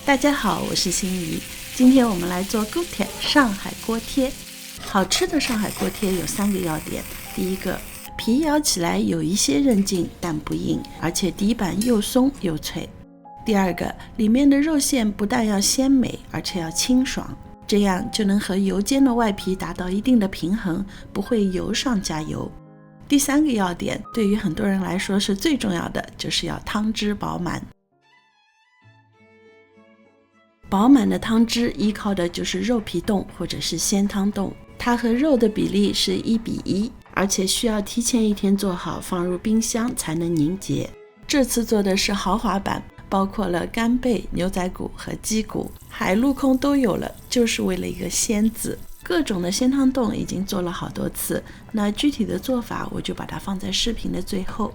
大家好，我是心怡，今天我们来做锅贴上海锅贴。好吃的上海锅贴有3个要点。第一个，皮咬起来有一些韧劲，但不硬，而且底板又松又脆。第二个，里面的肉馅不但要鲜美，而且要清爽，这样就能和油煎的外皮达到一定的平衡，不会油上加油。第3个要点，对于很多人来说是最重要的，就是要汤汁饱满。饱满的汤汁依靠的就是肉皮冻或者是鲜汤冻，它和肉的比例是1:1，而且需要提前1天做好，放入冰箱才能凝结。这次做的是豪华版，包括了干贝、牛仔骨和鸡骨，海陆空都有了，就是为了一个鲜字。各种的鲜汤冻已经做了好多次，那具体的做法我就把它放在视频的最后。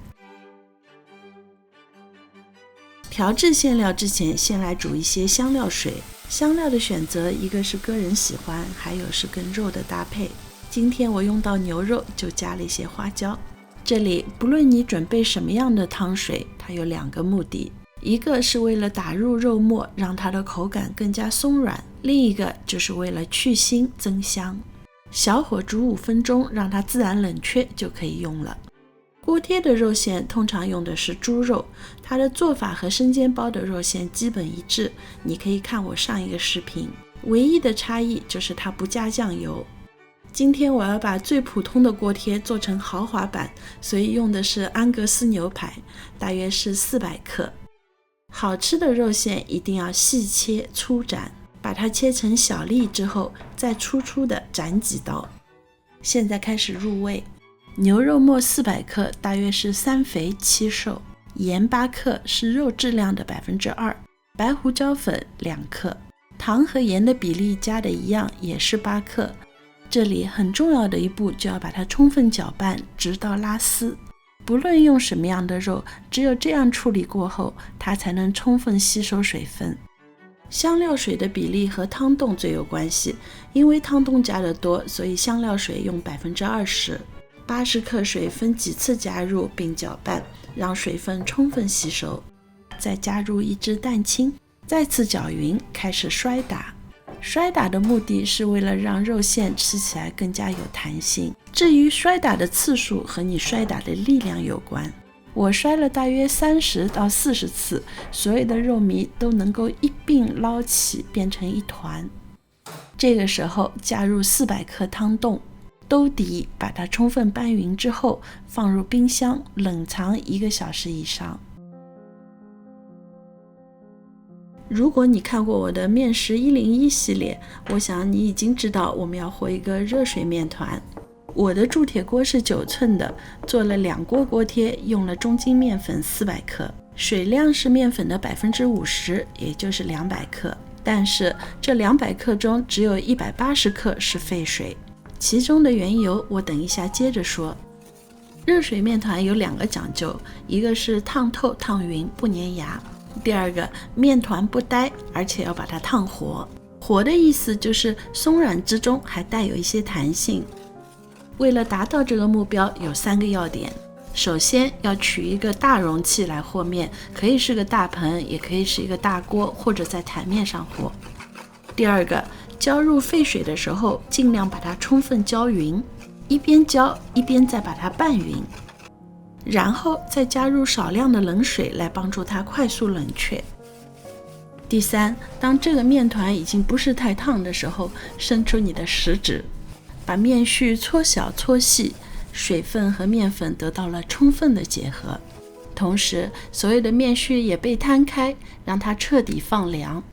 调制馅料之前，先来煮一些香料水。香料的选择，一个是个人喜欢，还有是跟肉的搭配。今天我用到牛肉，就加了一些花椒。这里不论你准备什么样的汤水，它有2个目的，一个是为了打入肉末，让它的口感更加松软，另一个就是为了去腥增香。小火煮5分钟，让它自然冷却就可以用了。锅贴的肉馅通常用的是猪肉，它的做法和生煎包的肉馅基本一致，你可以看我上一个视频，唯一的差异就是它不加酱油。今天我要把最普通的锅贴做成豪华版，所以用的是安格斯牛排，大约是400克。好吃的肉馅一定要细切粗斩，把它切成小粒之后，再粗粗的斩几刀。现在开始入味。牛肉末400克，大约是3肥7瘦，盐8克是肉质量的2%，白胡椒粉2克，糖和盐的比例加的一样，也是8克。这里很重要的一步，就要把它充分搅拌，直到拉丝。不论用什么样的肉，只有这样处理过后，它才能充分吸收水分。香料水的比例和汤冻最有关系，因为汤冻加的多，所以香料水用20%，80克水分几次加入并搅拌，让水分充分吸收。再加入1支蛋清，再次搅匀，开始摔打。摔打的目的是为了让肉馅吃起来更加有弹性。至于摔打的次数和你摔打的力量有关，我摔了大约30到40次，所有的肉糜都能够一并捞起，变成一团。这个时候加入400克汤冻，兜底，把它充分拌匀之后，放入冰箱冷藏1个小时以上。如果你看过我的面食101系列，我想你已经知道我们要和一个热水面团。我的铸铁锅是9寸的，做了2锅锅贴，用了中筋面粉400克，水量是面粉的50%，也就是200克。但是这200克中只有180克是沸水，其中的缘由我等一下接着说。热水面团有2个讲究，一个是烫透烫匀不粘牙，第二个面团不呆，而且要把它烫活。活的意思就是松软之中还带有一些弹性。为了达到这个目标，有3个要点。首先要取一个大容器来和面，可以是个大盆，也可以是一个大锅，或者在台面上和。第二个，浇入沸水的时候，尽量把它充分浇匀，一边浇一边再把它拌匀，然后再加入少量的冷水来帮助它快速冷却。第三，当这个面团已经不是太烫的时候，伸出你的食指，把面絮搓小搓细，水分和面粉得到了充分的结合，同时所有的面絮也被摊开，让它彻底放凉。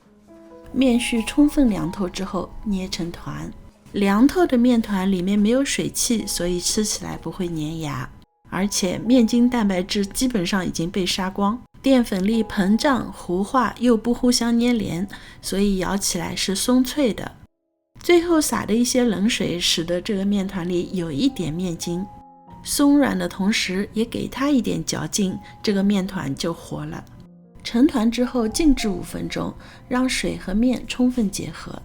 面絮充分凉透之后，捏成团。凉透的面团里面没有水汽，所以吃起来不会粘牙，而且面筋蛋白质基本上已经被杀光，淀粉粒膨胀糊化又不互相粘连，所以咬起来是松脆的。最后撒的一些冷水，使得这个面团里有一点面筋，松软的同时也给它一点嚼劲，这个面团就活了。成团之后静置5分钟，让水和面充分结合。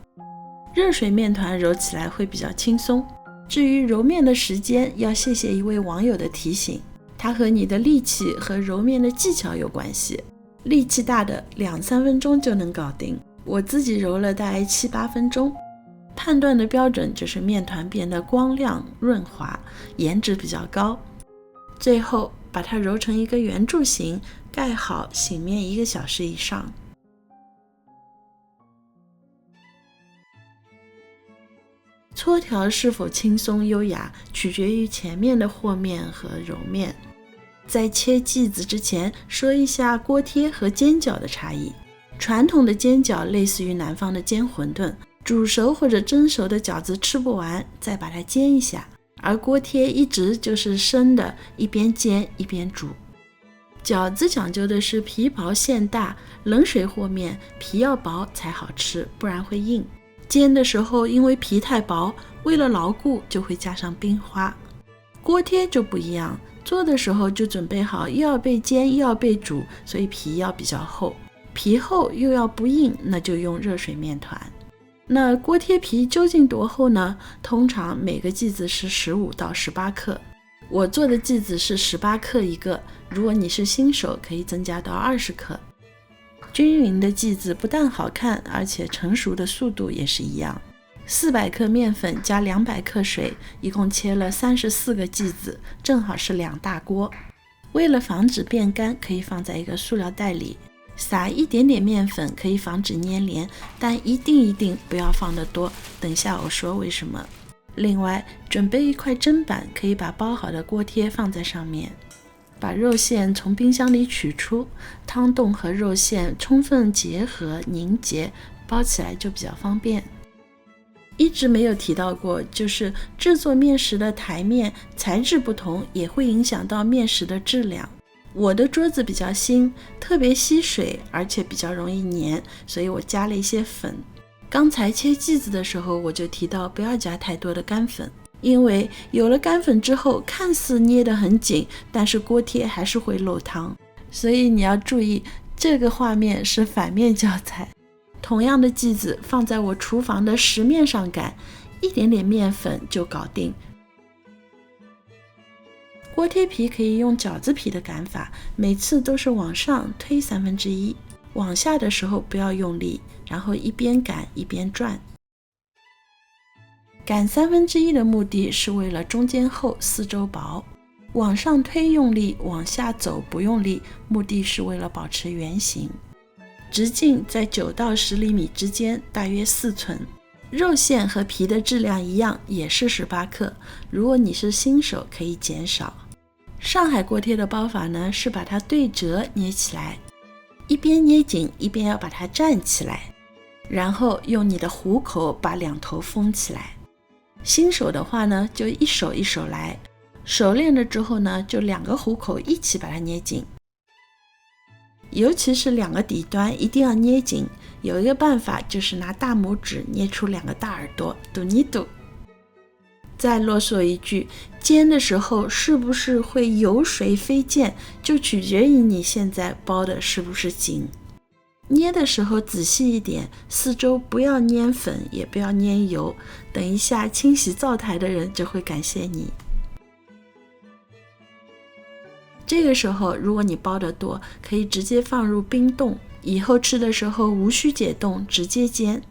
热水面团揉起来会比较轻松。至于揉面的时间，要谢谢一位网友的提醒，它和你的力气和揉面的技巧有关系。力气大的2-3分钟就能搞定，我自己揉了大概7-8分钟。判断的标准就是面团变得光亮润滑，颜值比较高。最后把它揉成一个圆柱形，盖好，醒面1个小时以上。搓条是否轻松优雅，取决于前面的和面和揉面。在切剂子之前，说一下锅贴和煎饺的差异。传统的煎饺类似于南方的煎馄饨，煮熟或者蒸熟的饺子吃不完，再把它煎一下，而锅贴一直就是生的，一边煎一边煮。饺子讲究的是皮薄馅大，冷水和面，皮要薄才好吃，不然会硬。煎的时候因为皮太薄，为了牢固就会加上冰花。锅贴就不一样，做的时候就准备好又要被煎又要被煮，所以皮要比较厚，皮厚又要不硬，那就用热水面团。那锅贴皮究竟多厚呢？通常每个剂子是15到18克，我做的剂子是18克一个，如果你是新手可以增加到20克。均匀的剂子不但好看，而且成熟的速度也是一样。400克面粉加200克水，一共切了34个剂子，正好是2大锅。为了防止变干，可以放在一个塑料袋里，撒一点点面粉，可以防止粘连，但一定不要放得多，等下我说为什么。另外，准备一块砧板，可以把包好的锅贴放在上面。把肉馅从冰箱里取出，汤冻和肉馅充分结合凝结，包起来就比较方便。一直没有提到过，就是制作面食的台面材质不同，也会影响到面食的质量。我的桌子比较新，特别吸水，而且比较容易粘，所以我加了一些粉。刚才切剂子的时候，我就提到不要加太多的干粉，因为有了干粉之后，看似捏得很紧，但是锅贴还是会漏汤，所以你要注意，这个画面是反面教材。同样的剂子放在我厨房的石面上擀，一点点面粉就搞定。锅贴皮可以用饺子皮的擀法，每次都是往上推1/3，往下的时候不要用力，然后一边擀一边转。擀1/3的目的是为了中间厚四周薄，往上推用力，往下走不用力，目的是为了保持圆形。直径在9到10厘米之间，大约4寸。肉馅和皮的质量一样，也是18克，如果你是新手可以减少。上海锅贴的包法呢，是把它对折捏起来，一边捏紧一边要把它站起来，然后用你的虎口把两头封起来。新手的话呢，就一手一手来，熟练了之后呢，就2个虎口一起把它捏紧，尤其是2个底端一定要捏紧。有一个办法就是拿大拇指捏出2个大耳朵，嘟尼嘟。再啰嗦一句，煎的时候是不是会油水飞溅，就取决于你现在包的是不是紧。捏的时候仔细一点，四周不要粘粉，也不要粘油，等一下清洗灶台的人就会感谢你。这个时候如果你包得多，可以直接放入冰冻，以后吃的时候无需解冻，直接煎。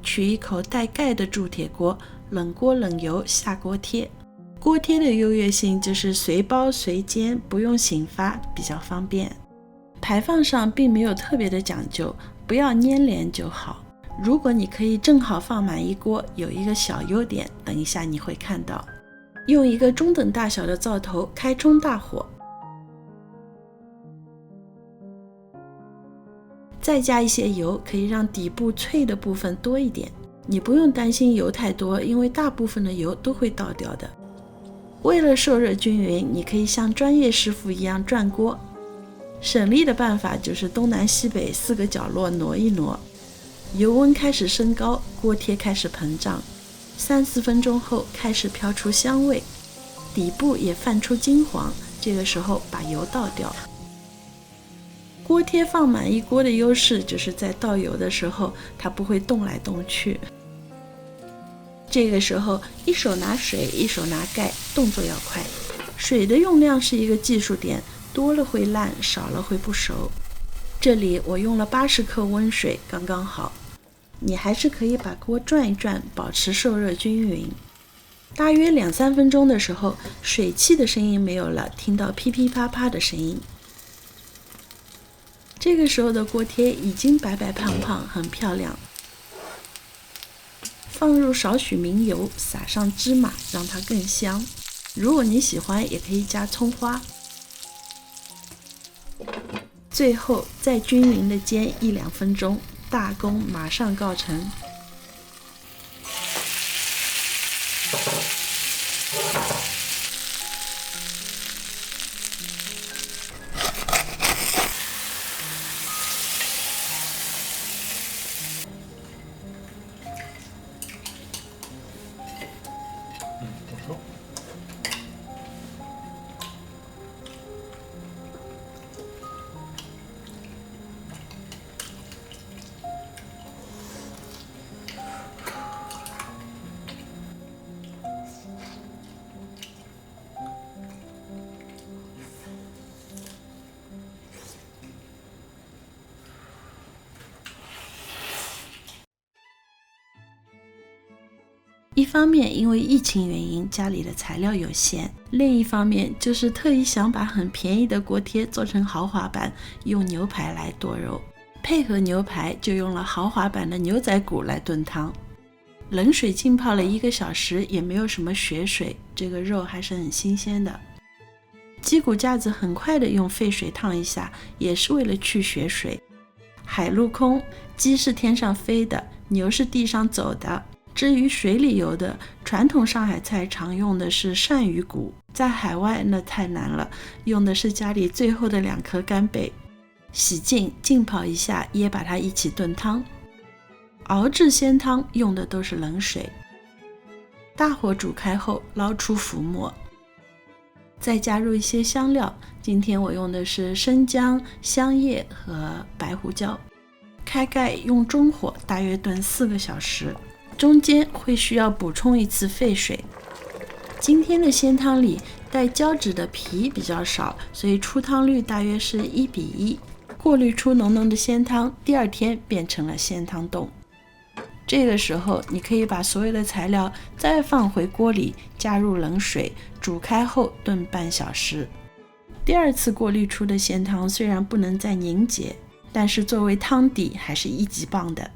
取一口带盖的铸铁锅，冷锅冷油下锅贴。锅贴的优越性就是随包随煎，不用醒发，比较方便。排放上并没有特别的讲究，不要粘连就好。如果你可以正好放满一锅，有一个小优点，等一下你会看到。用一个中等大小的灶头，开中大火，再加一些油，可以让底部脆的部分多一点。你不用担心油太多，因为大部分的油都会倒掉的。为了受热均匀，你可以像专业师傅一样转锅。省力的办法就是东南西北4个角落挪一挪。油温开始升高，锅贴开始膨胀，3-4分钟后开始飘出香味，底部也泛出金黄，这个时候把油倒掉。锅贴放满一锅的优势就是在倒油的时候它不会动来动去。这个时候一手拿水一手拿盖，动作要快。水的用量是一个技术点，多了会烂，少了会不熟。这里我用了80克温水，刚刚好。你还是可以把锅转一转，保持受热均匀。大约2-3分钟的时候，水汽的声音没有了，听到噼噼啪啪的声音。这个时候的锅贴已经白白胖胖，很漂亮。放入少许明油，撒上芝麻，让它更香。如果你喜欢，也可以加葱花。最后再均匀的煎1-2分钟，大功马上告成。一方面因为疫情原因，家里的材料有限，另一方面就是特意想把很便宜的锅贴做成豪华版，用牛排来剁肉，配合牛排就用了豪华版的牛仔骨来炖汤。冷水浸泡了1个小时，也没有什么血水，这个肉还是很新鲜的。鸡骨架子很快的用沸水烫一下，也是为了去血水。海陆空，鸡是天上飞的，牛是地上走的。至于水里游的，传统上海菜常用的是鳝鱼骨，在海外那太难了，用的是家里最后的2颗干贝，洗净浸泡一下，也把它一起炖汤。熬制鲜汤用的都是冷水，大火煮开后捞出浮沫，再加入一些香料，今天我用的是生姜、香叶和白胡椒，开盖用中火大约炖4个小时，中间会需要补充1次沸水。今天的鲜汤里带胶质的皮比较少，所以出汤率大约是1:1，过滤出浓浓的鲜汤，第2天变成了鲜汤冻。这个时候你可以把所有的材料再放回锅里，加入冷水，煮开后炖半小时。第2次过滤出的鲜汤虽然不能再凝结，但是作为汤底还是1级棒的。